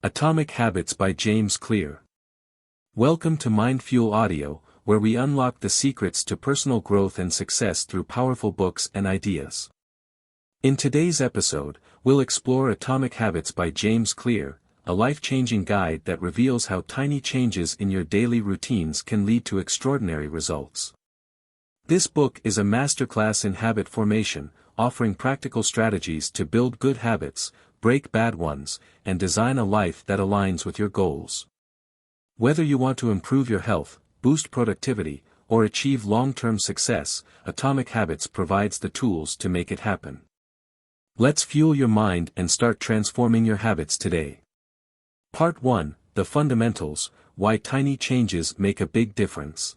Atomic Habits by James Clear. Welcome to Mindfuel Audio, where we unlock the secrets to personal growth and success through powerful books and ideas. In today's episode, we'll explore Atomic Habits by James Clear, a life-changing guide that reveals how tiny changes in your daily routines can lead to extraordinary results. This book is a masterclass in habit formation, offering practical strategies to build good habits, break bad ones, and design a life that aligns with your goals. Whether you want to improve your health, boost productivity, or achieve long-term success, Atomic Habits provides the tools to make it happen. Let's fuel your mind and start transforming your habits today. Part 1: The Fundamentals: Why Tiny Changes Make a Big Difference.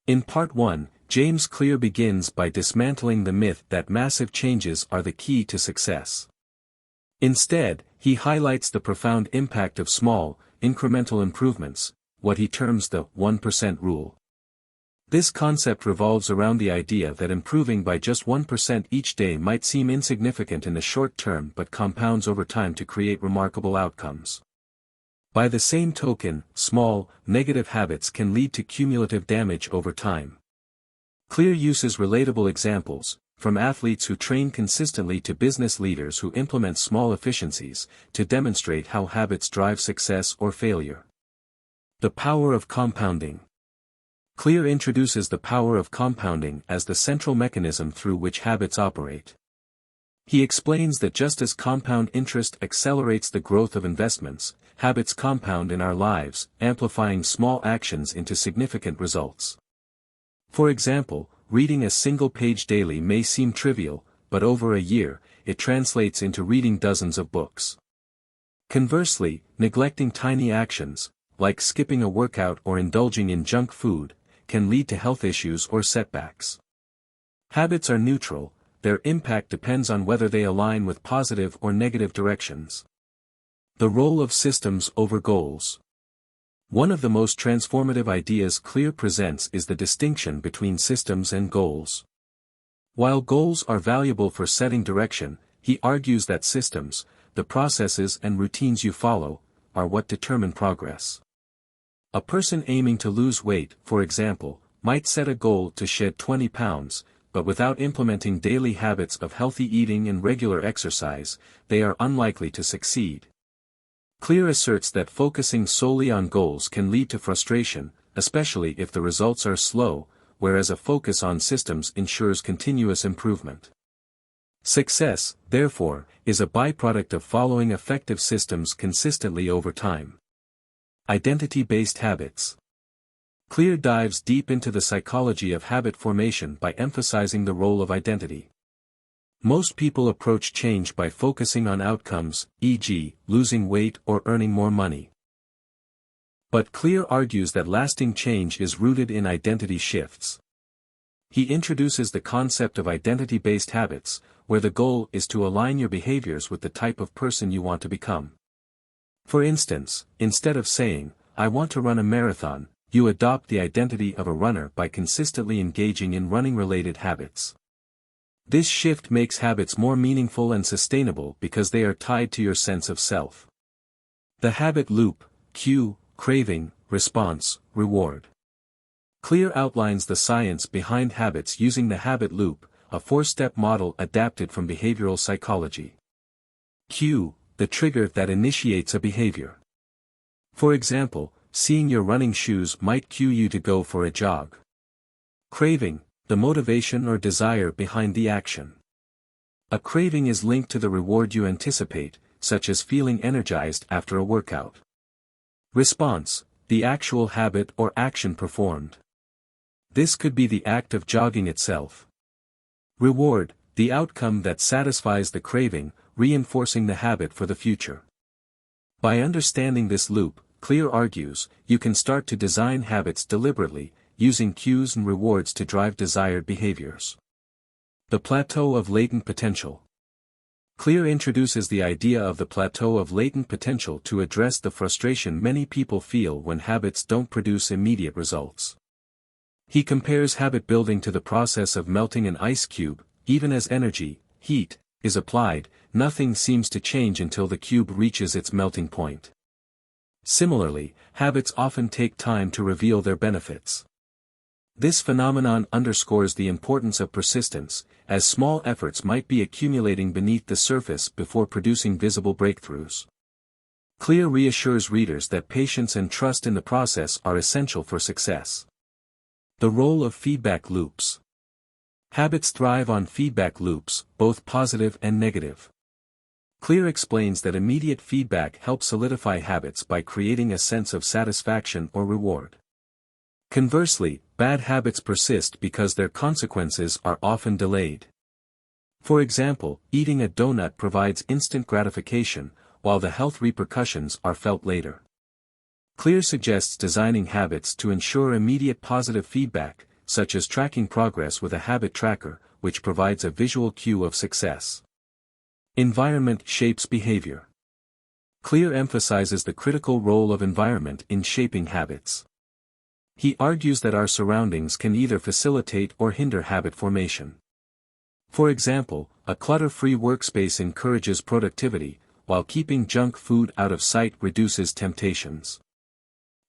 In Part 1, James Clear begins by dismantling the myth that massive changes are the key to success. Instead, he highlights the profound impact of small, incremental improvements, what he terms the 1% rule. This concept revolves around the idea that improving by just 1% each day might seem insignificant in the short term but compounds over time to create remarkable outcomes. By the same token, small, negative habits can lead to cumulative damage over time. Clear uses relatable examples, from athletes who train consistently to business leaders who implement small efficiencies, to demonstrate how habits drive success or failure. The power of compounding. Clear introduces the power of compounding as the central mechanism through which habits operate. He explains that just as compound interest accelerates the growth of investments, habits compound in our lives, amplifying small actions into significant results. For example, reading a single page daily may seem trivial, but over a year, it translates into reading dozens of books. Conversely, neglecting tiny actions, like skipping a workout or indulging in junk food, can lead to health issues or setbacks. Habits are neutral, their impact depends on whether they align with positive or negative directions. The role of systems over goals. One of the most transformative ideas Clear presents is the distinction between systems and goals. While goals are valuable for setting direction, he argues that systems, the processes and routines you follow, are what determine progress. A person aiming to lose weight, for example, might set a goal to shed 20 pounds, but without implementing daily habits of healthy eating and regular exercise, they are unlikely to succeed. Clear asserts that focusing solely on goals can lead to frustration, especially if the results are slow, whereas a focus on systems ensures continuous improvement. Success, therefore, is a byproduct of following effective systems consistently over time. Identity-based habits. Clear dives deep into the psychology of habit formation by emphasizing the role of identity. Most people approach change by focusing on outcomes, e.g., losing weight or earning more money. But Clear argues that lasting change is rooted in identity shifts. He introduces the concept of identity-based habits, where the goal is to align your behaviors with the type of person you want to become. For instance, instead of saying, "I want to run a marathon," you adopt the identity of a runner by consistently engaging in running-related habits. This shift makes habits more meaningful and sustainable because they are tied to your sense of self. The habit loop: cue, craving, response, reward. Clear outlines the science behind habits using the habit loop, a 4-step model adapted from behavioral psychology. Cue: the trigger that initiates a behavior. For example, seeing your running shoes might cue you to go for a jog. Craving: the motivation or desire behind the action. A craving is linked to the reward you anticipate, such as feeling energized after a workout. Response: the actual habit or action performed. This could be the act of jogging itself. Reward: the outcome that satisfies the craving, reinforcing the habit for the future. By understanding this loop, Clear argues, you can start to design habits deliberately, using cues and rewards to drive desired behaviors. The plateau of latent potential. Clear introduces the idea of the plateau of latent potential to address the frustration many people feel when habits don't produce immediate results. He compares habit building to the process of melting an ice cube. Even as energy, heat, is applied, nothing seems to change until the cube reaches its melting point. Similarly, habits often take time to reveal their benefits. This phenomenon underscores the importance of persistence, as small efforts might be accumulating beneath the surface before producing visible breakthroughs. Clear reassures readers that patience and trust in the process are essential for success. The role of feedback loops. Habits thrive on feedback loops, both positive and negative. Clear explains that immediate feedback helps solidify habits by creating a sense of satisfaction or reward. Conversely, bad habits persist because their consequences are often delayed. For example, eating a donut provides instant gratification, while the health repercussions are felt later. Clear suggests designing habits to ensure immediate positive feedback, such as tracking progress with a habit tracker, which provides a visual cue of success. Environment shapes behavior. Clear emphasizes the critical role of environment in shaping habits. He argues that our surroundings can either facilitate or hinder habit formation. For example, a clutter-free workspace encourages productivity, while keeping junk food out of sight reduces temptations.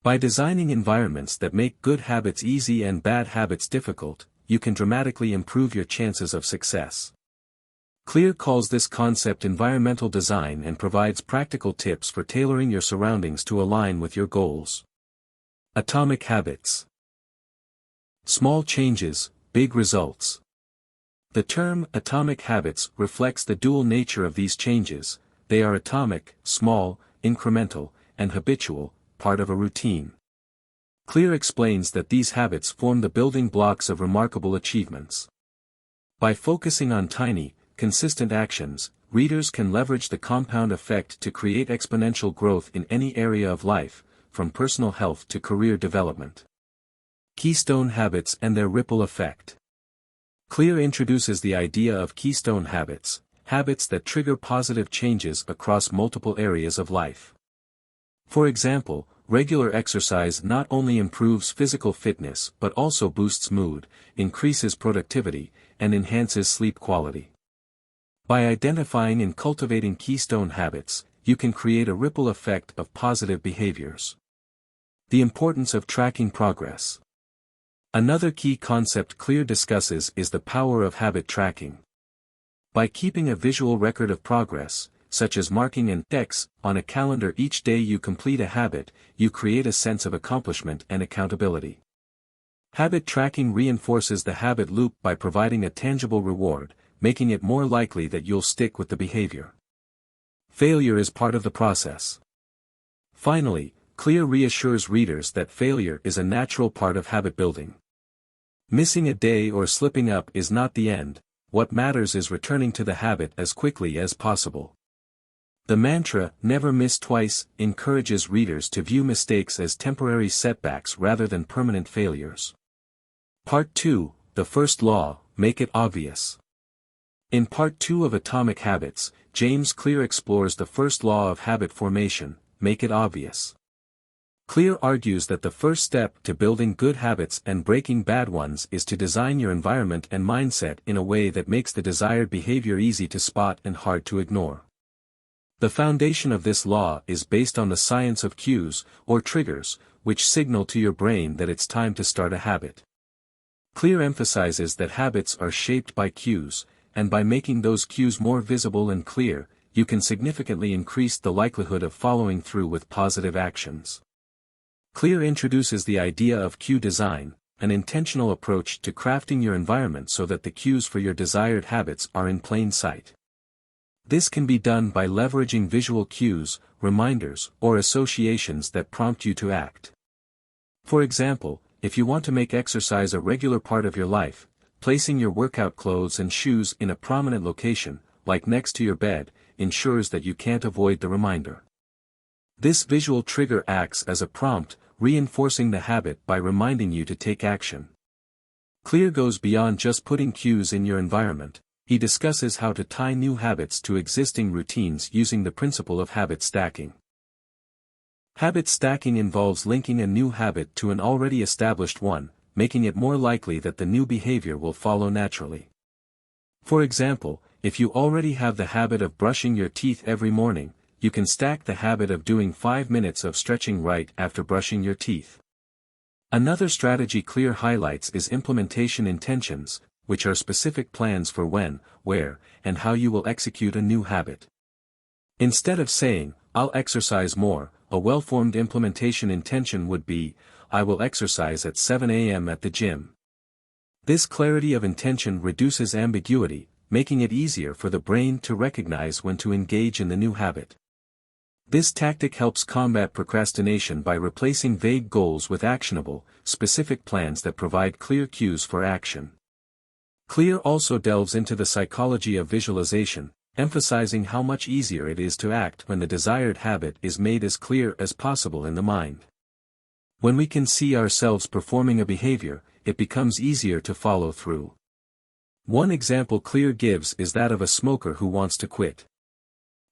By designing environments that make good habits easy and bad habits difficult, you can dramatically improve your chances of success. Clear calls this concept environmental design and provides practical tips for tailoring your surroundings to align with your goals. Atomic habits. Small changes, big results. The term atomic habits reflects the dual nature of these changes. They are atomic, small, incremental, and habitual, part of a routine. Clear explains that these habits form the building blocks of remarkable achievements. By focusing on tiny, consistent actions, readers can leverage the compound effect to create exponential growth in any area of life, from personal health to career development. Keystone habits and their ripple effect. Clear introduces the idea of keystone habits, habits that trigger positive changes across multiple areas of life. For example, regular exercise not only improves physical fitness but also boosts mood, increases productivity, and enhances sleep quality. By identifying and cultivating keystone habits, you can create a ripple effect of positive behaviors. The importance of tracking progress. Another key concept Clear discusses is the power of habit tracking. By keeping a visual record of progress, such as marking an X on a calendar each day you complete a habit, you create a sense of accomplishment and accountability. Habit tracking reinforces the habit loop by providing a tangible reward, making it more likely that you'll stick with the behavior. Failure is part of the process. Finally, Clear reassures readers that failure is a natural part of habit building. Missing a day or slipping up is not the end, what matters is returning to the habit as quickly as possible. The mantra, "Never miss twice," encourages readers to view mistakes as temporary setbacks rather than permanent failures. Part 2, The First Law, Make It Obvious. In Part 2 of Atomic Habits, James Clear explores the first law of habit formation, make it obvious. Clear argues that the first step to building good habits and breaking bad ones is to design your environment and mindset in a way that makes the desired behavior easy to spot and hard to ignore. The foundation of this law is based on the science of cues, or triggers, which signal to your brain that it's time to start a habit. Clear emphasizes that habits are shaped by cues, and by making those cues more visible and clear, you can significantly increase the likelihood of following through with positive actions. Clear introduces the idea of cue design, an intentional approach to crafting your environment so that the cues for your desired habits are in plain sight. This can be done by leveraging visual cues, reminders, or associations that prompt you to act. For example, if you want to make exercise a regular part of your life, placing your workout clothes and shoes in a prominent location, like next to your bed, ensures that you can't avoid the reminder. This visual trigger acts as a prompt, reinforcing the habit by reminding you to take action. Clear goes beyond just putting cues in your environment. He discusses how to tie new habits to existing routines using the principle of habit stacking. Habit stacking involves linking a new habit to an already established one, making it more likely that the new behavior will follow naturally. For example, if you already have the habit of brushing your teeth every morning, you can stack the habit of doing 5 minutes of stretching right after brushing your teeth. Another strategy Clear highlights is implementation intentions, which are specific plans for when, where, and how you will execute a new habit. Instead of saying, "I'll exercise more," a well-formed implementation intention would be, "I will exercise at 7 a.m. at the gym." This clarity of intention reduces ambiguity, making it easier for the brain to recognize when to engage in the new habit. This tactic helps combat procrastination by replacing vague goals with actionable, specific plans that provide clear cues for action. Clear also delves into the psychology of visualization, emphasizing how much easier it is to act when the desired habit is made as clear as possible in the mind. When we can see ourselves performing a behavior, it becomes easier to follow through. One example Clear gives is that of a smoker who wants to quit.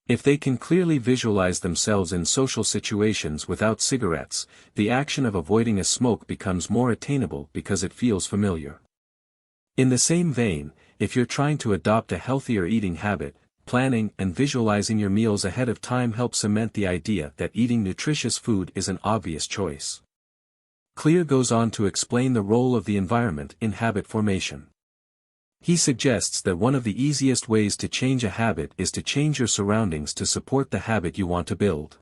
If they can clearly visualize themselves in social situations without cigarettes, the action of avoiding a smoke becomes more attainable because it feels familiar. In the same vein, if you're trying to adopt a healthier eating habit, planning and visualizing your meals ahead of time helps cement the idea that eating nutritious food is an obvious choice. Clear goes on to explain the role of the environment in habit formation. He suggests that one of the easiest ways to change a habit is to change your surroundings to support the habit you want to build.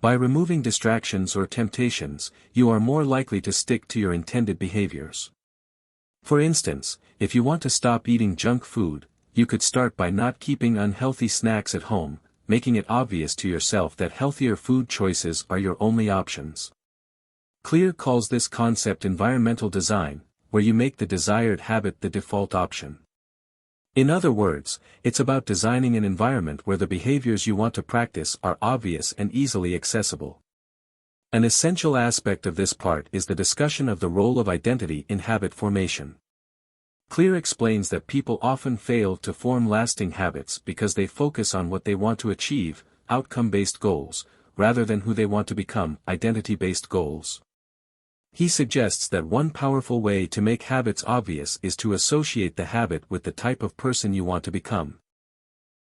By removing distractions or temptations, you are more likely to stick to your intended behaviors. For instance, if you want to stop eating junk food, you could start by not keeping unhealthy snacks at home, making it obvious to yourself that healthier food choices are your only options. Clear calls this concept environmental design, where you make the desired habit the default option. In other words, it's about designing an environment where the behaviors you want to practice are obvious and easily accessible. An essential aspect of this part is the discussion of the role of identity in habit formation. Clear explains that people often fail to form lasting habits because they focus on what they want to achieve, outcome-based goals, rather than who they want to become, identity-based goals. He suggests that one powerful way to make habits obvious is to associate the habit with the type of person you want to become.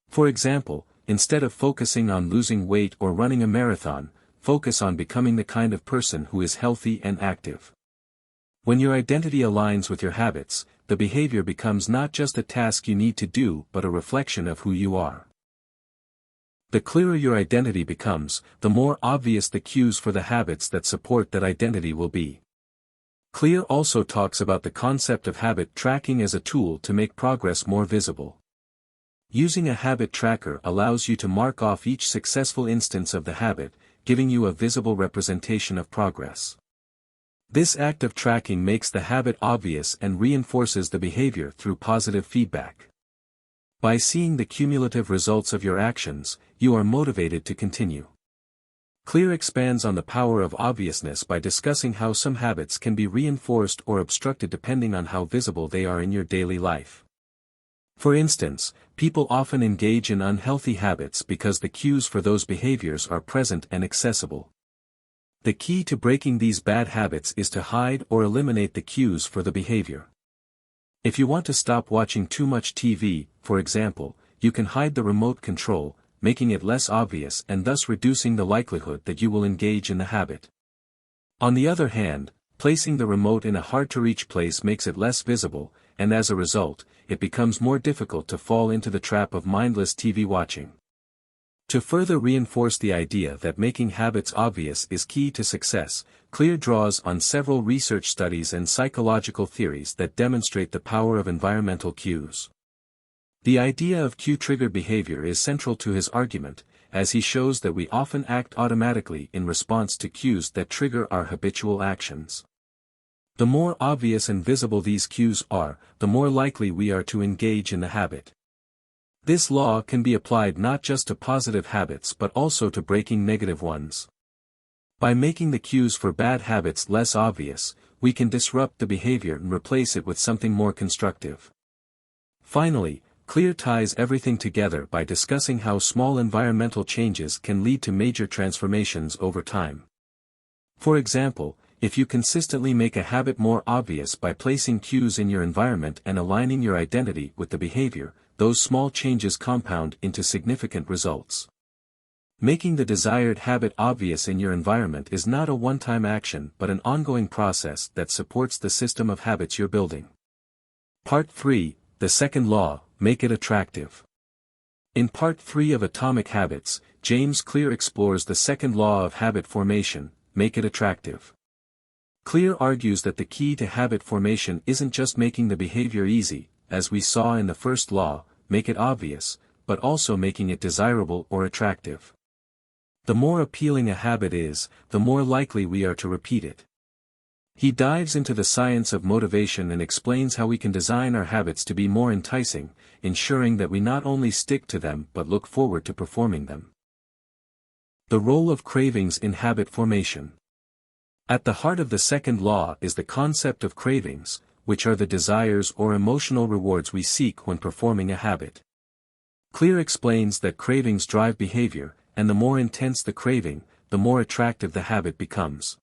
For example, instead of focusing on losing weight or running a marathon, focus on becoming the kind of person who is healthy and active. When your identity aligns with your habits, the behavior becomes not just a task you need to do but a reflection of who you are. The clearer your identity becomes, the more obvious the cues for the habits that support that identity will be. Clear also talks about the concept of habit tracking as a tool to make progress more visible. Using a habit tracker allows you to mark off each successful instance of the habit, giving you a visible representation of progress. This act of tracking makes the habit obvious and reinforces the behavior through positive feedback. By seeing the cumulative results of your actions, you are motivated to continue. Clear expands on the power of obviousness by discussing how some habits can be reinforced or obstructed depending on how visible they are in your daily life. For instance, people often engage in unhealthy habits because the cues for those behaviors are present and accessible. The key to breaking these bad habits is to hide or eliminate the cues for the behavior. If you want to stop watching too much TV, for example, you can hide the remote control, making it less obvious and thus reducing the likelihood that you will engage in the habit. On the other hand, placing the remote in a hard-to-reach place makes it less visible, and as a result, it becomes more difficult to fall into the trap of mindless TV watching. To further reinforce the idea that making habits obvious is key to success, Clear draws on several research studies and psychological theories that demonstrate the power of environmental cues. The idea of cue-triggered behavior is central to his argument, as he shows that we often act automatically in response to cues that trigger our habitual actions. The more obvious and visible these cues are, the more likely we are to engage in the habit. This law can be applied not just to positive habits but also to breaking negative ones. By making the cues for bad habits less obvious, we can disrupt the behavior and replace it with something more constructive. Finally, Clear ties everything together by discussing how small environmental changes can lead to major transformations over time. For example, if you consistently make a habit more obvious by placing cues in your environment and aligning your identity with the behavior, those small changes compound into significant results. Making the desired habit obvious in your environment is not a one-time action but an ongoing process that supports the system of habits you're building. Part 3, the second law, make it attractive. In Part 3 of Atomic Habits, James Clear explores the second law of habit formation, make it attractive. Clear argues that the key to habit formation isn't just making the behavior easy, as we saw in the first law, make it obvious, but also making it desirable or attractive. The more appealing a habit is, the more likely we are to repeat it. He dives into the science of motivation and explains how we can design our habits to be more enticing, ensuring that we not only stick to them but look forward to performing them. The role of cravings in habit formation. At the heart of the second law is the concept of cravings, which are the desires or emotional rewards we seek when performing a habit. Clear explains that cravings drive behavior, and the more intense the craving, the more attractive the habit becomes.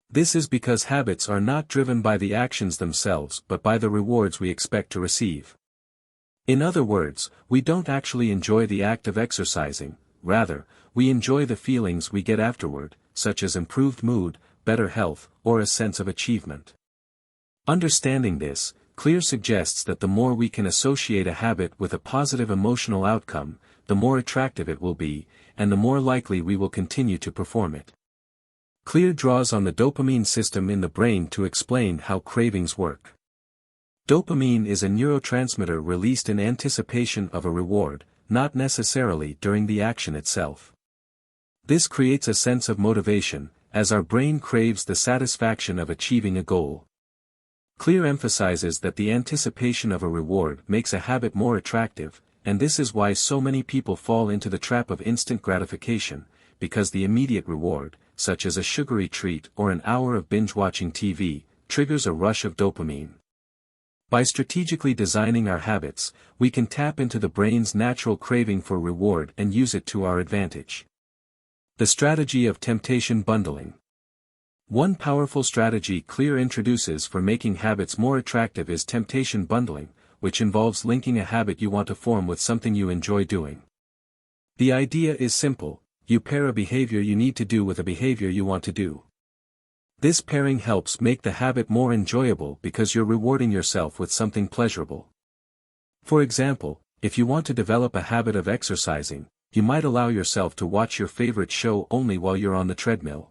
This is because habits are not driven by the actions themselves but by the rewards we expect to receive. In other words, we don't actually enjoy the act of exercising, rather, we enjoy the feelings we get afterward, such as improved mood, better health, or a sense of achievement. Understanding this, Clear suggests that the more we can associate a habit with a positive emotional outcome, the more attractive it will be, and the more likely we will continue to perform it. Clear draws on the dopamine system in the brain to explain how cravings work. Dopamine is a neurotransmitter released in anticipation of a reward, not necessarily during the action itself. This creates a sense of motivation, as our brain craves the satisfaction of achieving a goal. Clear emphasizes that the anticipation of a reward makes a habit more attractive, and this is why so many people fall into the trap of instant gratification, because the immediate reward, such as a sugary treat or an hour of binge-watching TV, triggers a rush of dopamine. By strategically designing our habits, we can tap into the brain's natural craving for reward and use it to our advantage. The strategy of temptation bundling. One powerful strategy Clear introduces for making habits more attractive is temptation bundling, which involves linking a habit you want to form with something you enjoy doing. The idea is simple: you pair a behavior you need to do with a behavior you want to do. This pairing helps make the habit more enjoyable because you're rewarding yourself with something pleasurable. For example, if you want to develop a habit of exercising, you might allow yourself to watch your favorite show only while you're on the treadmill.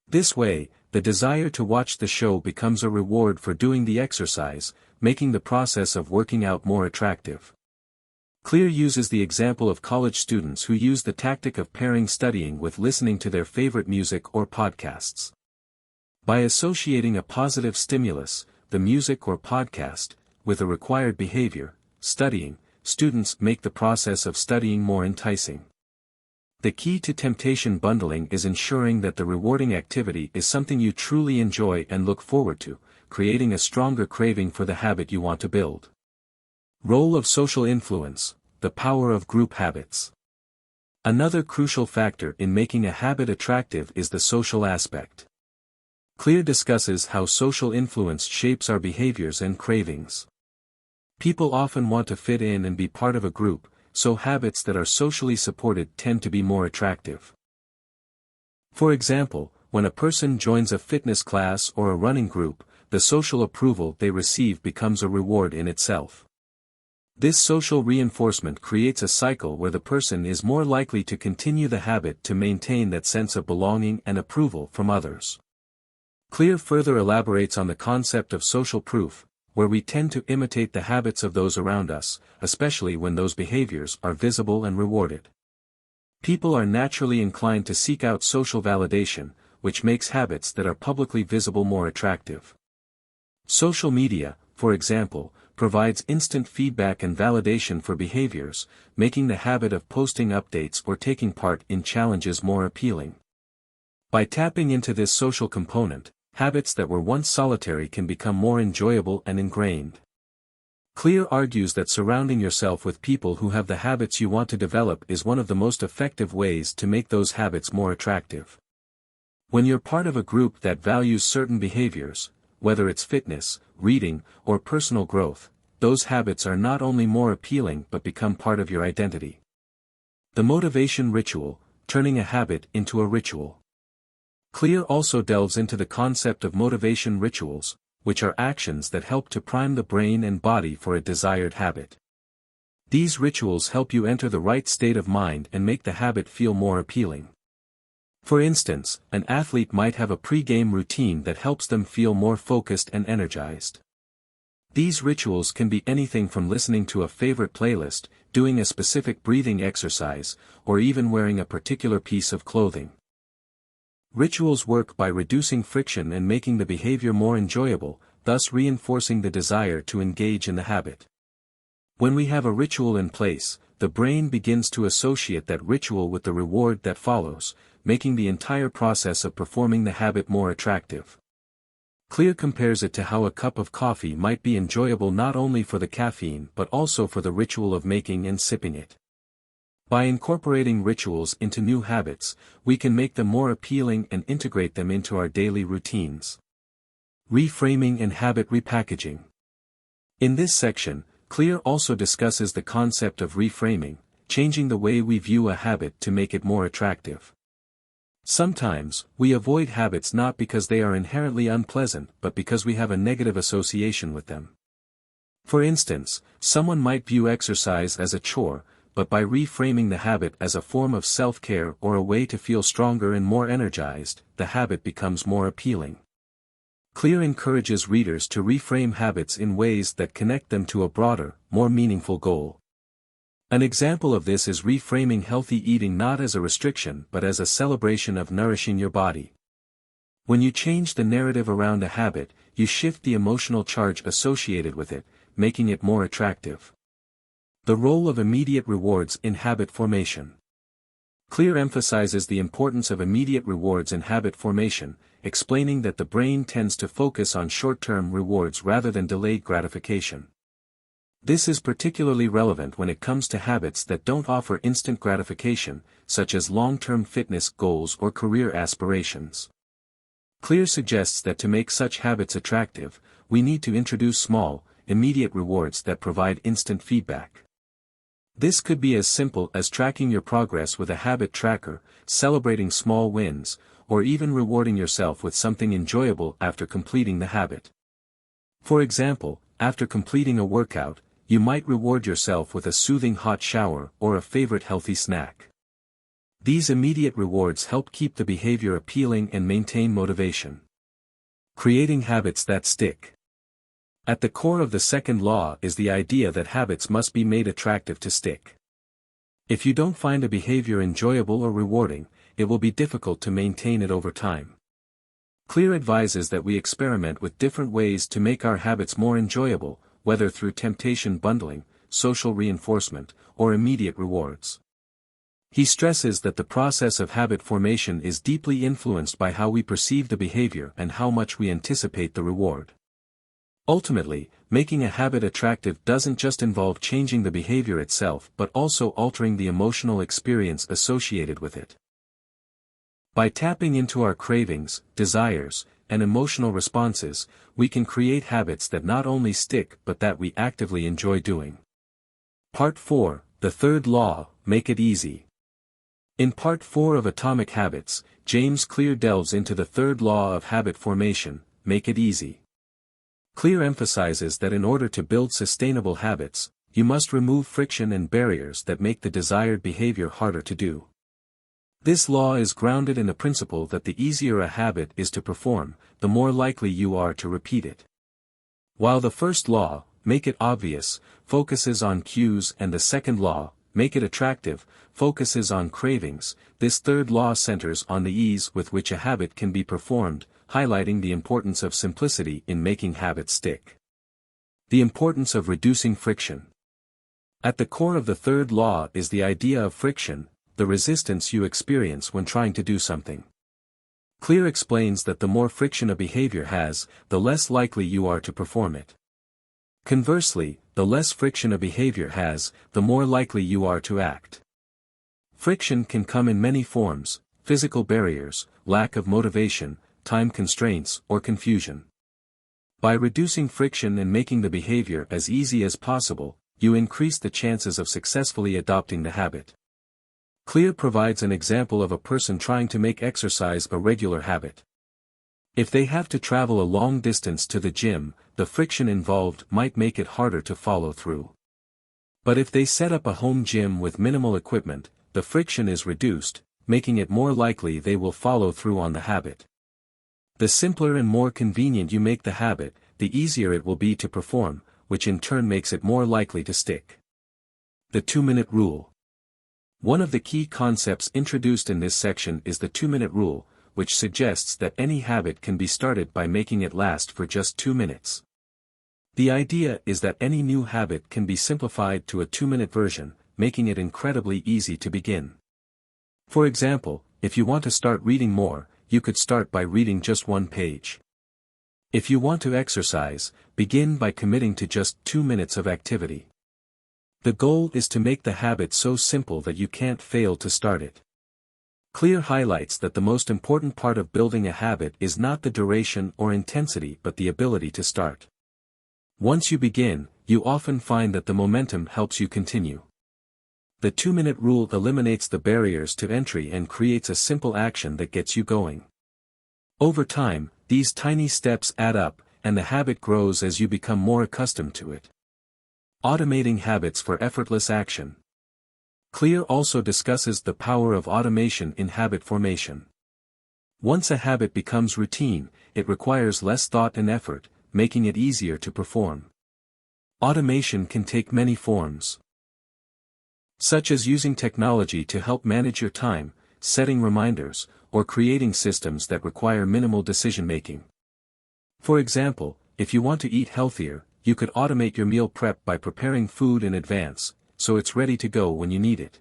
This way, the desire to watch the show becomes a reward for doing the exercise, making the process of working out more attractive. Clear uses the example of college students who use the tactic of pairing studying with listening to their favorite music or podcasts. By associating a positive stimulus, the music or podcast, with a required behavior, studying, students make the process of studying more enticing. The key to temptation bundling is ensuring that the rewarding activity is something you truly enjoy and look forward to, creating a stronger craving for the habit you want to build. Role of social influence, the power of group habits. Another crucial factor in making a habit attractive is the social aspect. Clear discusses how social influence shapes our behaviors and cravings. People often want to fit in and be part of a group, so habits that are socially supported tend to be more attractive. For example, when a person joins a fitness class or a running group, the social approval they receive becomes a reward in itself. This social reinforcement creates a cycle where the person is more likely to continue the habit to maintain that sense of belonging and approval from others. Clear further elaborates on the concept of social proof, where we tend to imitate the habits of those around us, especially when those behaviors are visible and rewarded. People are naturally inclined to seek out social validation, which makes habits that are publicly visible more attractive. Social media, for example, provides instant feedback and validation for behaviors, making the habit of posting updates or taking part in challenges more appealing. By tapping into this social component, habits that were once solitary can become more enjoyable and ingrained. Clear argues that surrounding yourself with people who have the habits you want to develop is one of the most effective ways to make those habits more attractive. When you're part of a group that values certain behaviors, whether it's fitness, reading, or personal growth, those habits are not only more appealing but become part of your identity. The motivation ritual, turning a habit into a ritual. Clear also delves into the concept of motivation rituals, which are actions that help to prime the brain and body for a desired habit. These rituals help you enter the right state of mind and make the habit feel more appealing. For instance, an athlete might have a pre-game routine that helps them feel more focused and energized. These rituals can be anything from listening to a favorite playlist, doing a specific breathing exercise, or even wearing a particular piece of clothing. Rituals work by reducing friction and making the behavior more enjoyable, thus reinforcing the desire to engage in the habit. When we have a ritual in place, the brain begins to associate that ritual with the reward that follows, making the entire process of performing the habit more attractive. Clear compares it to how a cup of coffee might be enjoyable not only for the caffeine but also for the ritual of making and sipping it. By incorporating rituals into new habits, we can make them more appealing and integrate them into our daily routines. Reframing and habit repackaging. In this section, Clear also discusses the concept of reframing, changing the way we view a habit to make it more attractive. Sometimes, we avoid habits not because they are inherently unpleasant but because we have a negative association with them. For instance, someone might view exercise as a chore, but by reframing the habit as a form of self-care or a way to feel stronger and more energized, the habit becomes more appealing. Clear encourages readers to reframe habits in ways that connect them to a broader, more meaningful goal. An example of this is reframing healthy eating not as a restriction but as a celebration of nourishing your body. When you change the narrative around a habit, you shift the emotional charge associated with it, making it more attractive. The role of immediate rewards in habit formation. Clear emphasizes the importance of immediate rewards in habit formation, explaining that the brain tends to focus on short-term rewards rather than delayed gratification. This is particularly relevant when it comes to habits that don't offer instant gratification, such as long-term fitness goals or career aspirations. Clear suggests that to make such habits attractive, we need to introduce small, immediate rewards that provide instant feedback. This could be as simple as tracking your progress with a habit tracker, celebrating small wins, or even rewarding yourself with something enjoyable after completing the habit. For example, after completing a workout, you might reward yourself with a soothing hot shower or a favorite healthy snack. These immediate rewards help keep the behavior appealing and maintain motivation. Creating habits that stick. At the core of the second law is the idea that habits must be made attractive to stick. If you don't find a behavior enjoyable or rewarding, it will be difficult to maintain it over time. Clear advises that we experiment with different ways to make our habits more enjoyable, whether through temptation bundling, social reinforcement, or immediate rewards. He stresses that the process of habit formation is deeply influenced by how we perceive the behavior and how much we anticipate the reward. Ultimately, making a habit attractive doesn't just involve changing the behavior itself but also altering the emotional experience associated with it. By tapping into our cravings, desires, and emotional responses, we can create habits that not only stick but that we actively enjoy doing. Part 4, the third law, make it easy. In Part 4 of Atomic Habits, James Clear delves into the third law of habit formation, make it easy. Clear emphasizes that in order to build sustainable habits, you must remove friction and barriers that make the desired behavior harder to do. This law is grounded in the principle that the easier a habit is to perform, the more likely you are to repeat it. While the first law, make it obvious, focuses on cues and the second law, make it attractive, focuses on cravings, this third law centers on the ease with which a habit can be performed, highlighting the importance of simplicity in making habits stick. The importance of reducing friction. At the core of the third law is the idea of friction, the resistance you experience when trying to do something. Clear explains that the more friction a behavior has, the less likely you are to perform it. Conversely, the less friction a behavior has, the more likely you are to act. Friction can come in many forms: physical barriers, lack of motivation, time constraints, or confusion. By reducing friction and making the behavior as easy as possible, you increase the chances of successfully adopting the habit. Clear provides an example of a person trying to make exercise a regular habit. If they have to travel a long distance to the gym, the friction involved might make it harder to follow through. But if they set up a home gym with minimal equipment, the friction is reduced, making it more likely they will follow through on the habit. The simpler and more convenient you make the habit, the easier it will be to perform, which in turn makes it more likely to stick. The 2-minute rule. One of the key concepts introduced in this section is the 2-minute rule, which suggests that any habit can be started by making it last for just 2 minutes. The idea is that any new habit can be simplified to a 2-minute version, making it incredibly easy to begin. For example, if you want to start reading more, you could start by reading just 1 page. If you want to exercise, begin by committing to just 2 minutes of activity. The goal is to make the habit so simple that you can't fail to start it. Clear highlights that the most important part of building a habit is not the duration or intensity but the ability to start. Once you begin, you often find that the momentum helps you continue. The 2-minute rule eliminates the barriers to entry and creates a simple action that gets you going. Over time, these tiny steps add up, and the habit grows as you become more accustomed to it. Automating habits for effortless action. Clear also discusses the power of automation in habit formation. Once a habit becomes routine, it requires less thought and effort, making it easier to perform. Automation can take many forms, such as using technology to help manage your time, setting reminders, or creating systems that require minimal decision-making. For example, if you want to eat healthier, you could automate your meal prep by preparing food in advance, so it's ready to go when you need it.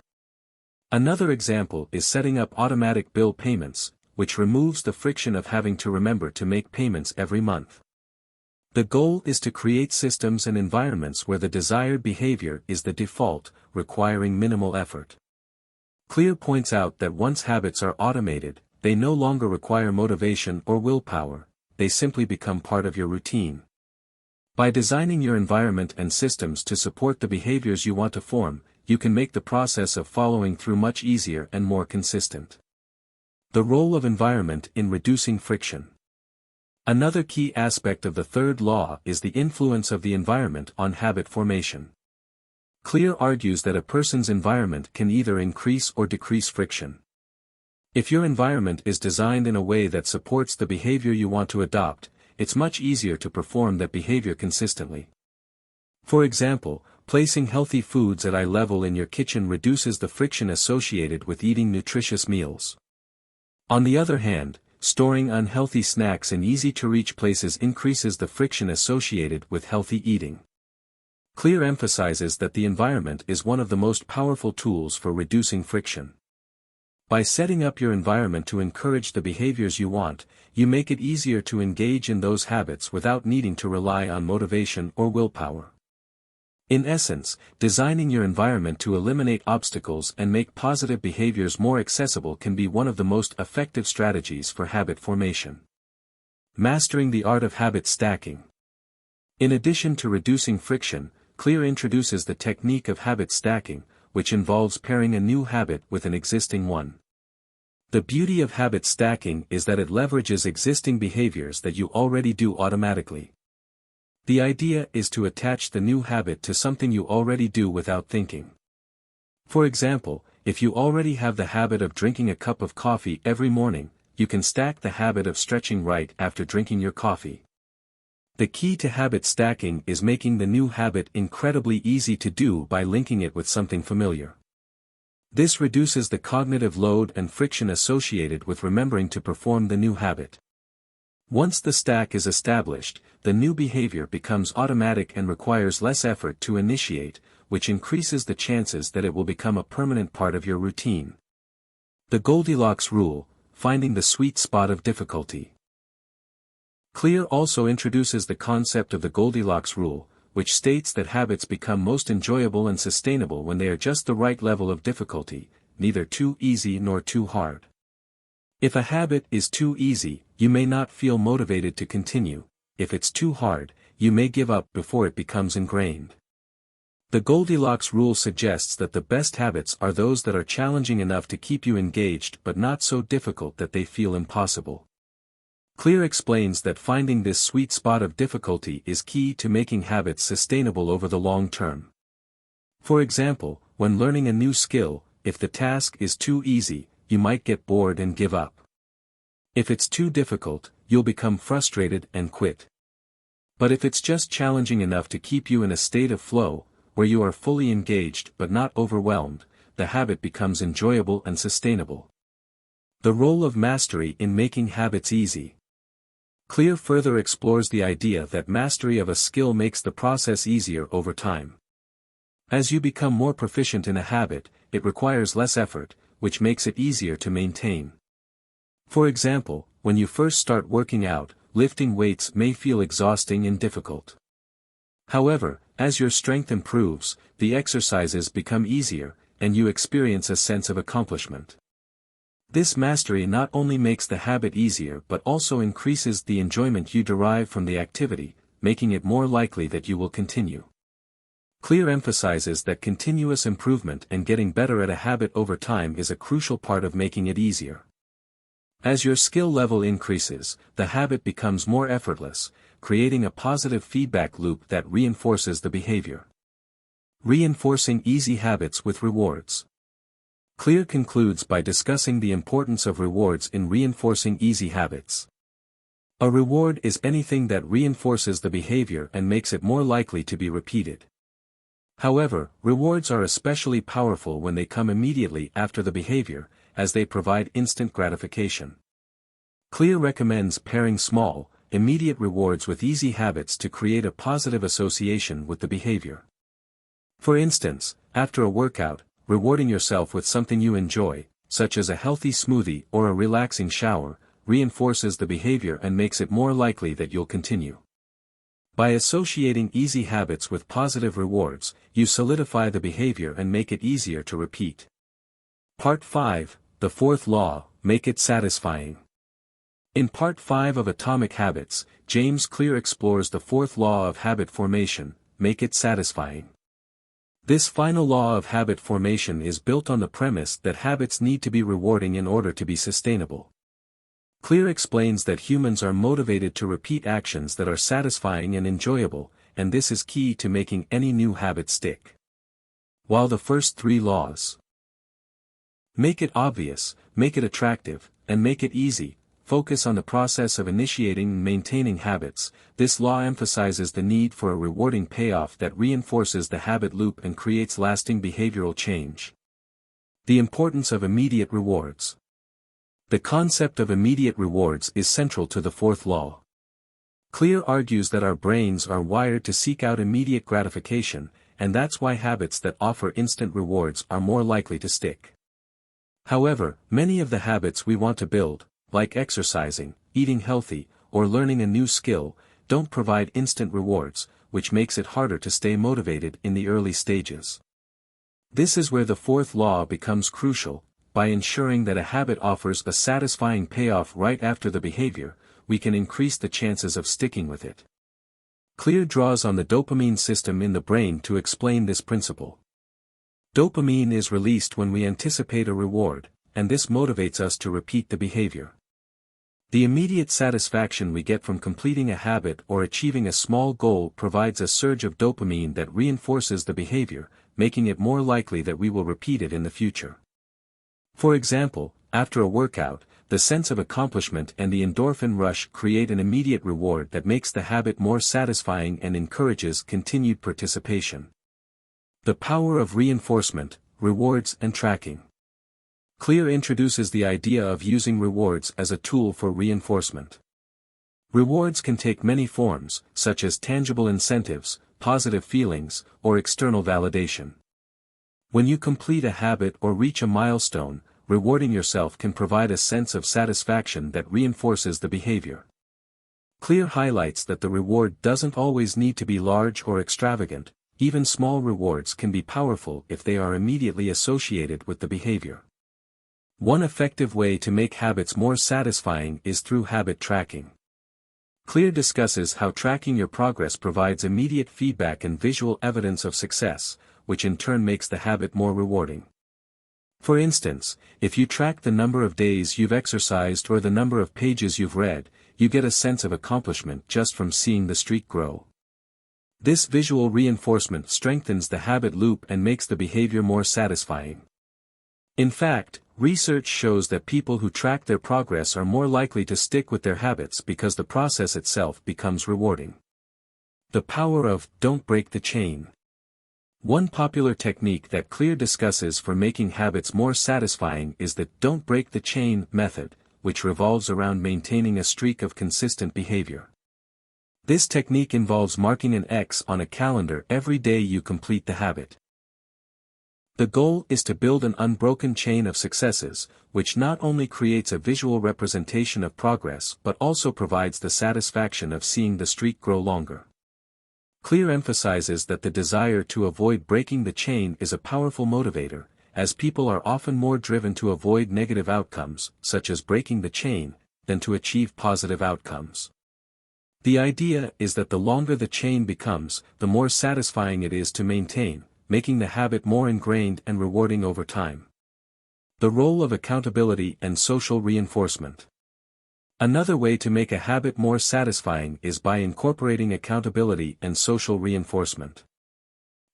Another example is setting up automatic bill payments, which removes the friction of having to remember to make payments every month. The goal is to create systems and environments where the desired behavior is the default, requiring minimal effort. Clear points out that once habits are automated, they no longer require motivation or willpower, they simply become part of your routine. By designing your environment and systems to support the behaviors you want to form, you can make the process of following through much easier and more consistent. The role of environment in reducing friction. Another key aspect of the third law is the influence of the environment on habit formation. Clear argues that a person's environment can either increase or decrease friction. If your environment is designed in a way that supports the behavior you want to adopt, it's much easier to perform that behavior consistently. For example, placing healthy foods at eye level in your kitchen reduces the friction associated with eating nutritious meals. On the other hand, storing unhealthy snacks in easy-to-reach places increases the friction associated with healthy eating. Clear emphasizes that the environment is one of the most powerful tools for reducing friction. By setting up your environment to encourage the behaviors you want, you make it easier to engage in those habits without needing to rely on motivation or willpower. In essence, designing your environment to eliminate obstacles and make positive behaviors more accessible can be one of the most effective strategies for habit formation. Mastering the art of habit stacking. In addition to reducing friction, Clear introduces the technique of habit stacking, which involves pairing a new habit with an existing one. The beauty of habit stacking is that it leverages existing behaviors that you already do automatically. The idea is to attach the new habit to something you already do without thinking. For example, if you already have the habit of drinking a cup of coffee every morning, you can stack the habit of stretching right after drinking your coffee. The key to habit stacking is making the new habit incredibly easy to do by linking it with something familiar. This reduces the cognitive load and friction associated with remembering to perform the new habit. Once the stack is established, the new behavior becomes automatic and requires less effort to initiate, which increases the chances that it will become a permanent part of your routine. The Goldilocks rule, finding the sweet spot of difficulty. Clear also introduces the concept of the Goldilocks rule, which states that habits become most enjoyable and sustainable when they are just the right level of difficulty, neither too easy nor too hard. If a habit is too easy, you may not feel motivated to continue, if it's too hard, you may give up before it becomes ingrained. The Goldilocks rule suggests that the best habits are those that are challenging enough to keep you engaged but not so difficult that they feel impossible. Clear explains that finding this sweet spot of difficulty is key to making habits sustainable over the long term. For example, when learning a new skill, if the task is too easy, you might get bored and give up. If it's too difficult, you'll become frustrated and quit. But if it's just challenging enough to keep you in a state of flow, where you are fully engaged but not overwhelmed, the habit becomes enjoyable and sustainable. The role of mastery in making habits easy. Clear further explores the idea that mastery of a skill makes the process easier over time. As you become more proficient in a habit, it requires less effort, which makes it easier to maintain. For example, when you first start working out, lifting weights may feel exhausting and difficult. However, as your strength improves, the exercises become easier, and you experience a sense of accomplishment. This mastery not only makes the habit easier but also increases the enjoyment you derive from the activity, making it more likely that you will continue. Clear emphasizes that continuous improvement and getting better at a habit over time is a crucial part of making it easier. As your skill level increases, the habit becomes more effortless, creating a positive feedback loop that reinforces the behavior. Reinforcing easy habits with rewards. Clear concludes by discussing the importance of rewards in reinforcing easy habits. A reward is anything that reinforces the behavior and makes it more likely to be repeated. However, rewards are especially powerful when they come immediately after the behavior, as they provide instant gratification. Clear recommends pairing small, immediate rewards with easy habits to create a positive association with the behavior. For instance, after a workout, rewarding yourself with something you enjoy, such as a healthy smoothie or a relaxing shower, reinforces the behavior and makes it more likely that you'll continue. By associating easy habits with positive rewards, you solidify the behavior and make it easier to repeat. Part 5, the fourth law, make it satisfying. In Part 5 of Atomic Habits, James Clear explores the fourth law of habit formation, make it satisfying. This final law of habit formation is built on the premise that habits need to be rewarding in order to be sustainable. Clear explains that humans are motivated to repeat actions that are satisfying and enjoyable, and this is key to making any new habit stick. While the first three laws, make it obvious, make it attractive, and make it easy, focus on the process of initiating and maintaining habits, this law emphasizes the need for a rewarding payoff that reinforces the habit loop and creates lasting behavioral change. The importance of immediate rewards. The concept of immediate rewards is central to the fourth law. Clear argues that our brains are wired to seek out immediate gratification, and that's why habits that offer instant rewards are more likely to stick. However, many of the habits we want to build, like exercising, eating healthy, or learning a new skill, don't provide instant rewards, which makes it harder to stay motivated in the early stages. This is where the fourth law becomes crucial. By ensuring that a habit offers a satisfying payoff right after the behavior, we can increase the chances of sticking with it. Clear draws on the dopamine system in the brain to explain this principle. Dopamine is released when we anticipate a reward, and this motivates us to repeat the behavior. The immediate satisfaction we get from completing a habit or achieving a small goal provides a surge of dopamine that reinforces the behavior, making it more likely that we will repeat it in the future. For example, after a workout, the sense of accomplishment and the endorphin rush create an immediate reward that makes the habit more satisfying and encourages continued participation. The power of reinforcement, rewards and tracking. Clear introduces the idea of using rewards as a tool for reinforcement. Rewards can take many forms, such as tangible incentives, positive feelings, or external validation. When you complete a habit or reach a milestone, rewarding yourself can provide a sense of satisfaction that reinforces the behavior. Clear highlights that the reward doesn't always need to be large or extravagant, even small rewards can be powerful if they are immediately associated with the behavior. One effective way to make habits more satisfying is through habit tracking. Clear discusses how tracking your progress provides immediate feedback and visual evidence of success, which in turn makes the habit more rewarding. For instance, if you track the number of days you've exercised or the number of pages you've read, you get a sense of accomplishment just from seeing the streak grow. This visual reinforcement strengthens the habit loop and makes the behavior more satisfying. In fact, research shows that people who track their progress are more likely to stick with their habits because the process itself becomes rewarding. The power of "don't break the chain." One popular technique that Clear discusses for making habits more satisfying is the "don't break the chain" method, which revolves around maintaining a streak of consistent behavior. This technique involves marking an X on a calendar every day you complete the habit. The goal is to build an unbroken chain of successes, which not only creates a visual representation of progress but also provides the satisfaction of seeing the streak grow longer. Clear emphasizes that the desire to avoid breaking the chain is a powerful motivator, as people are often more driven to avoid negative outcomes, such as breaking the chain, than to achieve positive outcomes. The idea is that the longer the chain becomes, the more satisfying it is to maintain, making the habit more ingrained and rewarding over time. The role of accountability and social reinforcement. Another way to make a habit more satisfying is by incorporating accountability and social reinforcement.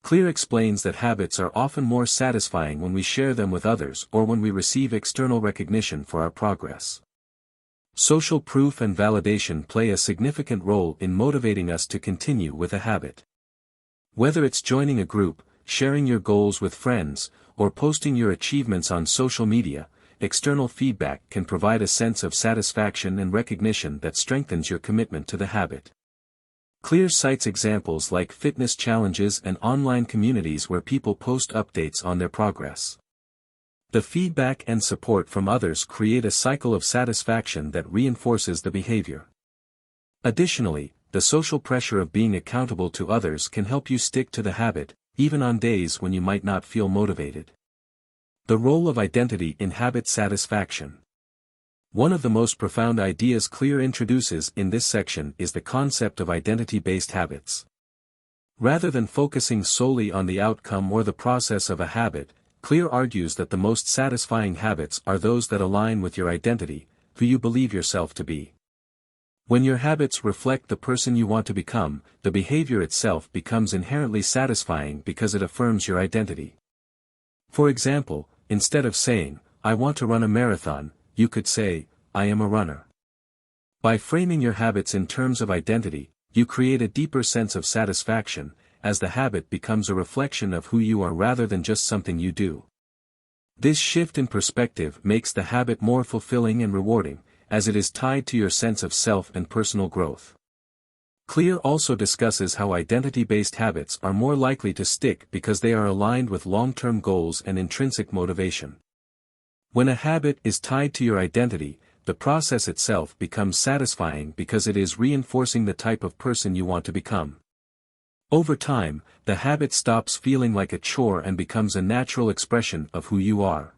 Clear explains that habits are often more satisfying when we share them with others or when we receive external recognition for our progress. Social proof and validation play a significant role in motivating us to continue with a habit. Whether it's joining a group, sharing your goals with friends, or posting your achievements on social media, external feedback can provide a sense of satisfaction and recognition that strengthens your commitment to the habit. Clear cites examples like fitness challenges and online communities where people post updates on their progress. The feedback and support from others create a cycle of satisfaction that reinforces the behavior. Additionally, the social pressure of being accountable to others can help you stick to the habit, even on days when you might not feel motivated. The role of identity in habit satisfaction. One of the most profound ideas Clear introduces in this section is the concept of identity-based habits. Rather than focusing solely on the outcome or the process of a habit, Clear argues that the most satisfying habits are those that align with your identity, who you believe yourself to be. When your habits reflect the person you want to become, the behavior itself becomes inherently satisfying because it affirms your identity. For example, instead of saying, "I want to run a marathon," you could say, "I am a runner." By framing your habits in terms of identity, you create a deeper sense of satisfaction, as the habit becomes a reflection of who you are rather than just something you do. This shift in perspective makes the habit more fulfilling and rewarding, as it is tied to your sense of self and personal growth. Clear also discusses how identity-based habits are more likely to stick because they are aligned with long-term goals and intrinsic motivation. When a habit is tied to your identity, the process itself becomes satisfying because it is reinforcing the type of person you want to become. Over time, the habit stops feeling like a chore and becomes a natural expression of who you are.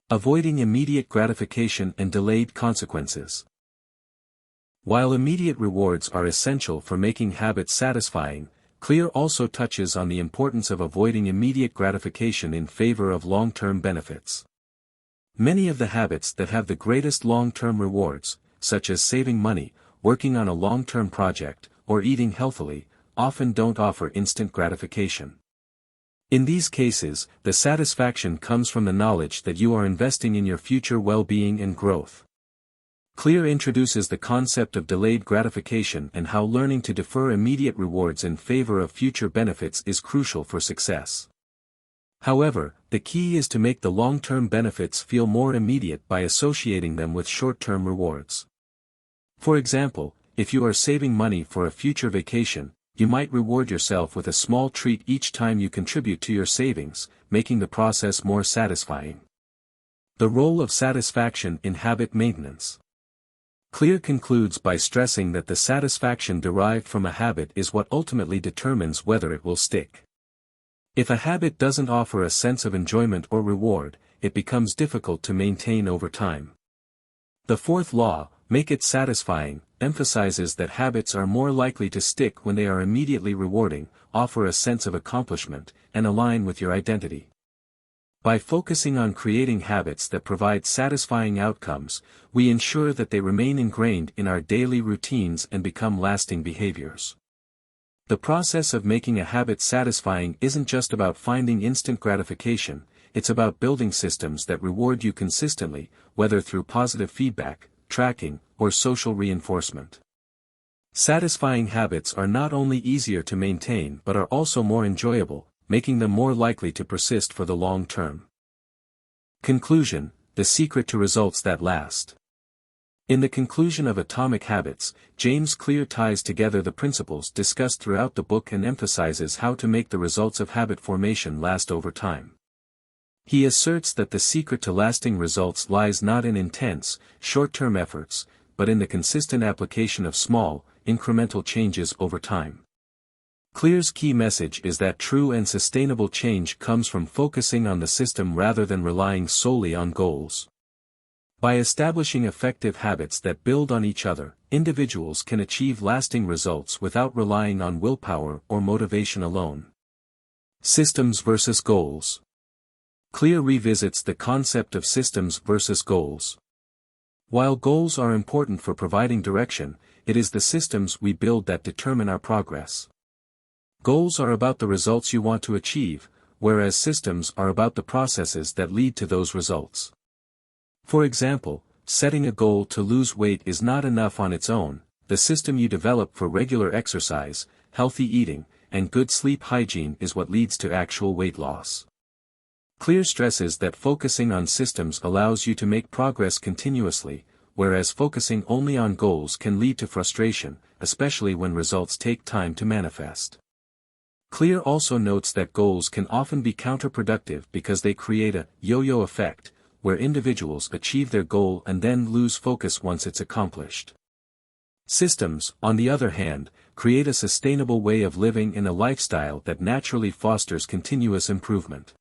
Avoiding immediate gratification and delayed consequences. While immediate rewards are essential for making habits satisfying, Clear also touches on the importance of avoiding immediate gratification in favor of long-term benefits. Many of the habits that have the greatest long-term rewards, such as saving money, working on a long-term project, or eating healthily, often don't offer instant gratification. In these cases, the satisfaction comes from the knowledge that you are investing in your future well-being and growth. Clear introduces the concept of delayed gratification and how learning to defer immediate rewards in favor of future benefits is crucial for success. However, the key is to make the long-term benefits feel more immediate by associating them with short-term rewards. For example, if you are saving money for a future vacation, you might reward yourself with a small treat each time you contribute to your savings, making the process more satisfying. The role of satisfaction in habit maintenance. Clear concludes by stressing that the satisfaction derived from a habit is what ultimately determines whether it will stick. If a habit doesn't offer a sense of enjoyment or reward, it becomes difficult to maintain over time. The fourth law, make it satisfying, emphasizes that habits are more likely to stick when they are immediately rewarding, offer a sense of accomplishment, and align with your identity. By focusing on creating habits that provide satisfying outcomes, we ensure that they remain ingrained in our daily routines and become lasting behaviors. The process of making a habit satisfying isn't just about finding instant gratification, it's about building systems that reward you consistently, whether through positive feedback, tracking, or social reinforcement. Satisfying habits are not only easier to maintain but are also more enjoyable, making them more likely to persist for the long term. Conclusion: the secret to results that last. In the conclusion of Atomic Habits, James Clear ties together the principles discussed throughout the book and emphasizes how to make the results of habit formation last over time. He asserts that the secret to lasting results lies not in intense, short-term efforts, but in the consistent application of small, incremental changes over time. Clear's key message is that true and sustainable change comes from focusing on the system rather than relying solely on goals. By establishing effective habits that build on each other, individuals can achieve lasting results without relying on willpower or motivation alone. Systems versus goals. Clear revisits the concept of systems versus goals. While goals are important for providing direction, it is the systems we build that determine our progress. Goals are about the results you want to achieve, whereas systems are about the processes that lead to those results. For example, setting a goal to lose weight is not enough on its own. The system you develop for regular exercise, healthy eating, and good sleep hygiene is what leads to actual weight loss. Clear stresses that focusing on systems allows you to make progress continuously, whereas focusing only on goals can lead to frustration, especially when results take time to manifest. Clear also notes that goals can often be counterproductive because they create a yo-yo effect, where individuals achieve their goal and then lose focus once it's accomplished. Systems, on the other hand, create a sustainable way of living in a lifestyle that naturally fosters continuous improvement.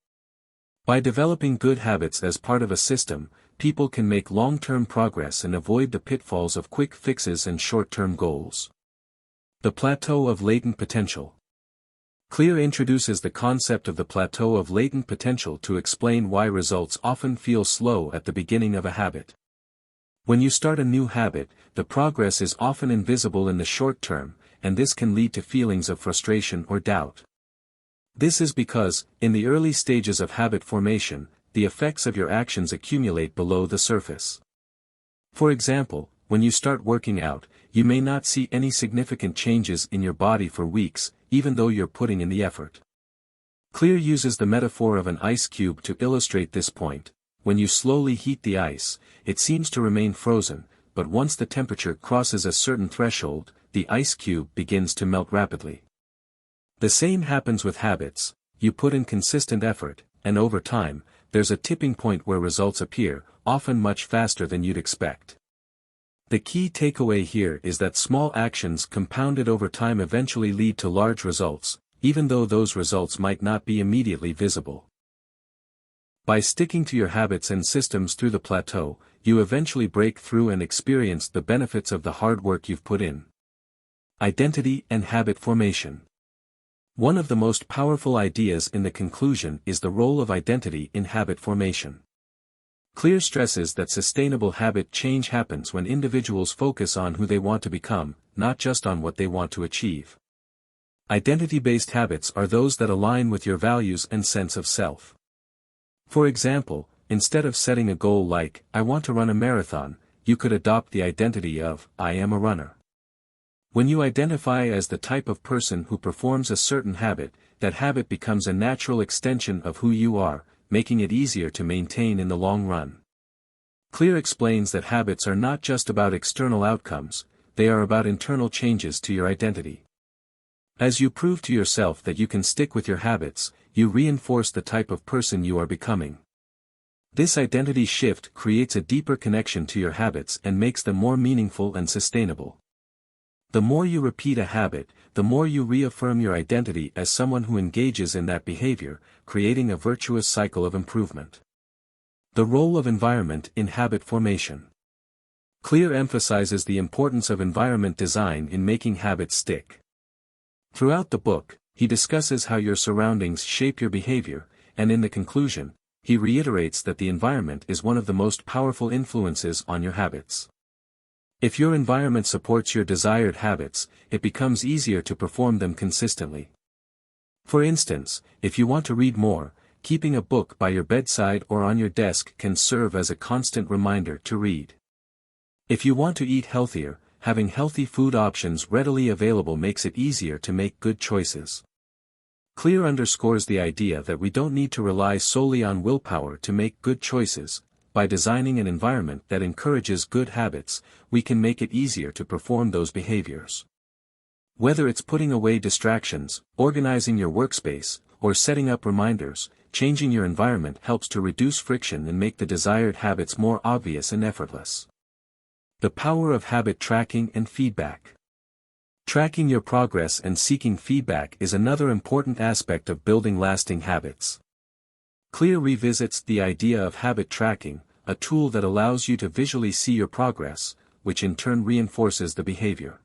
By developing good habits as part of a system, people can make long-term progress and avoid the pitfalls of quick fixes and short-term goals. The plateau of latent potential. Clear introduces the concept of the plateau of latent potential to explain why results often feel slow at the beginning of a habit. When you start a new habit, the progress is often invisible in the short term, and this can lead to feelings of frustration or doubt. This is because, in the early stages of habit formation, the effects of your actions accumulate below the surface. For example, when you start working out, you may not see any significant changes in your body for weeks, even though you're putting in the effort. Clear uses the metaphor of an ice cube to illustrate this point. When you slowly heat the ice, it seems to remain frozen, but once the temperature crosses a certain threshold, the ice cube begins to melt rapidly. The same happens with habits. You put in consistent effort, and over time, there's a tipping point where results appear, often much faster than you'd expect. The key takeaway here is that small actions compounded over time eventually lead to large results, even though those results might not be immediately visible. By sticking to your habits and systems through the plateau, you eventually break through and experience the benefits of the hard work you've put in. Identity and habit formation. One of the most powerful ideas in the conclusion is the role of identity in habit formation. Clear stresses that sustainable habit change happens when individuals focus on who they want to become, not just on what they want to achieve. Identity-based habits are those that align with your values and sense of self. For example, instead of setting a goal like, "I want to run a marathon," you could adopt the identity of, "I am a runner." When you identify as the type of person who performs a certain habit, that habit becomes a natural extension of who you are, making it easier to maintain in the long run. Clear explains that habits are not just about external outcomes, they are about internal changes to your identity. As you prove to yourself that you can stick with your habits, you reinforce the type of person you are becoming. This identity shift creates a deeper connection to your habits and makes them more meaningful and sustainable. The more you repeat a habit, the more you reaffirm your identity as someone who engages in that behavior, creating a virtuous cycle of improvement. The role of environment in habit formation. Clear emphasizes the importance of environment design in making habits stick. Throughout the book, he discusses how your surroundings shape your behavior, and in the conclusion, he reiterates that the environment is one of the most powerful influences on your habits. If your environment supports your desired habits, it becomes easier to perform them consistently. For instance, if you want to read more, keeping a book by your bedside or on your desk can serve as a constant reminder to read. If you want to eat healthier, having healthy food options readily available makes it easier to make good choices. Clear underscores the idea that we don't need to rely solely on willpower to make good choices. By designing an environment that encourages good habits, we can make it easier to perform those behaviors. Whether it's putting away distractions, organizing your workspace, or setting up reminders, changing your environment helps to reduce friction and make the desired habits more obvious and effortless. The power of habit tracking and feedback. Tracking your progress and seeking feedback is another important aspect of building lasting habits. Clear revisits the idea of habit tracking, a tool that allows you to visually see your progress, which in turn reinforces the behavior.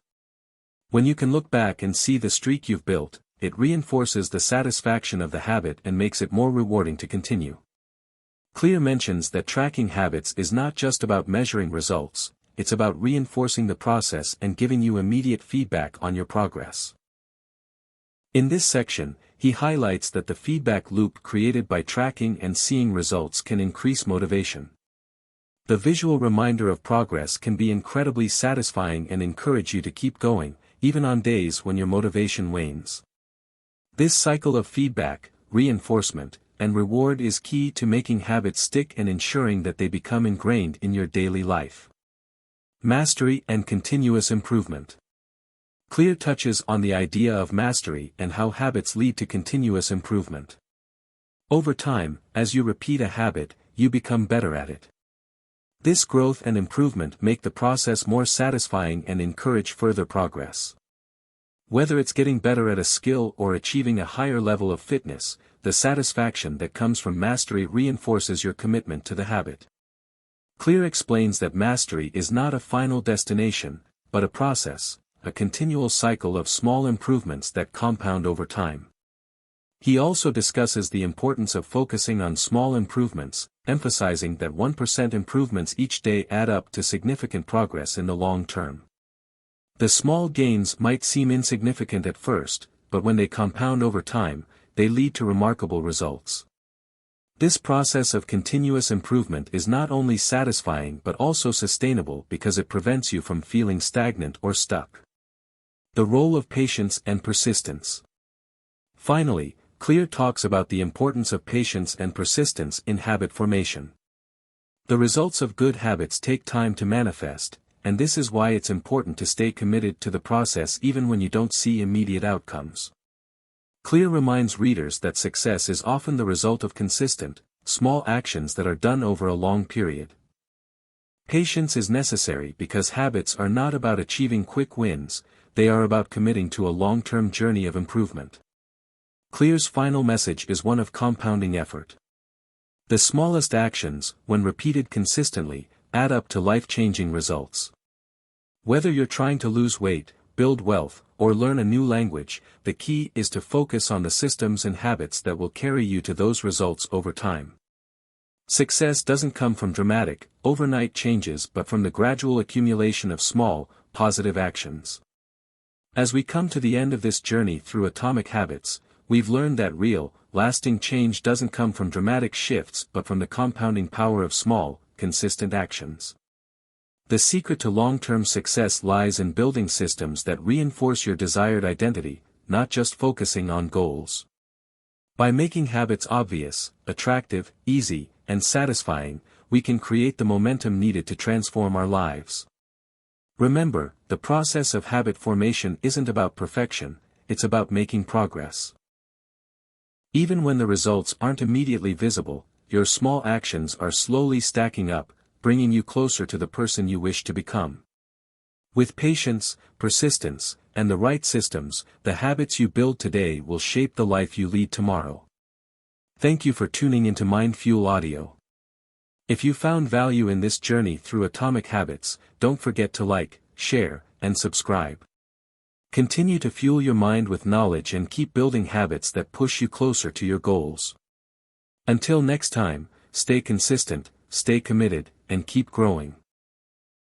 When you can look back and see the streak you've built, it reinforces the satisfaction of the habit and makes it more rewarding to continue. Clear mentions that tracking habits is not just about measuring results, it's about reinforcing the process and giving you immediate feedback on your progress. In this section, he highlights that the feedback loop created by tracking and seeing results can increase motivation. The visual reminder of progress can be incredibly satisfying and encourage you to keep going, even on days when your motivation wanes. This cycle of feedback, reinforcement, and reward is key to making habits stick and ensuring that they become ingrained in your daily life. Mastery and continuous improvement. Clear touches on the idea of mastery and how habits lead to continuous improvement. Over time, as you repeat a habit, you become better at it. This growth and improvement make the process more satisfying and encourage further progress. Whether it's getting better at a skill or achieving a higher level of fitness, the satisfaction that comes from mastery reinforces your commitment to the habit. Clear explains that mastery is not a final destination, but a process, a continual cycle of small improvements that compound over time. He also discusses the importance of focusing on small improvements, emphasizing that 1% improvements each day add up to significant progress in the long term. The small gains might seem insignificant at first, but when they compound over time, they lead to remarkable results. This process of continuous improvement is not only satisfying but also sustainable because it prevents you from feeling stagnant or stuck. The role of patience and persistence. Finally, Clear talks about the importance of patience and persistence in habit formation. The results of good habits take time to manifest, and this is why it's important to stay committed to the process even when you don't see immediate outcomes. Clear reminds readers that success is often the result of consistent, small actions that are done over a long period. Patience is necessary because habits are not about achieving quick wins, they are about committing to a long-term journey of improvement. Clear's final message is one of compounding effort. The smallest actions, when repeated consistently, add up to life-changing results. Whether you're trying to lose weight, build wealth, or learn a new language, the key is to focus on the systems and habits that will carry you to those results over time. Success doesn't come from dramatic, overnight changes but from the gradual accumulation of small, positive actions. As we come to the end of this journey through atomic habits, we've learned that real, lasting change doesn't come from dramatic shifts but from the compounding power of small, consistent actions. The secret to long-term success lies in building systems that reinforce your desired identity, not just focusing on goals. By making habits obvious, attractive, easy, and satisfying, we can create the momentum needed to transform our lives. Remember, the process of habit formation isn't about perfection, it's about making progress. Even when the results aren't immediately visible, your small actions are slowly stacking up, bringing you closer to the person you wish to become. With patience, persistence, and the right systems, the habits you build today will shape the life you lead tomorrow. Thank you for tuning into Mind Fuel Audio. If you found value in this journey through Atomic Habits, don't forget to like, share, and subscribe. Continue to fuel your mind with knowledge and keep building habits that push you closer to your goals. Until next time, stay consistent, stay committed, and keep growing.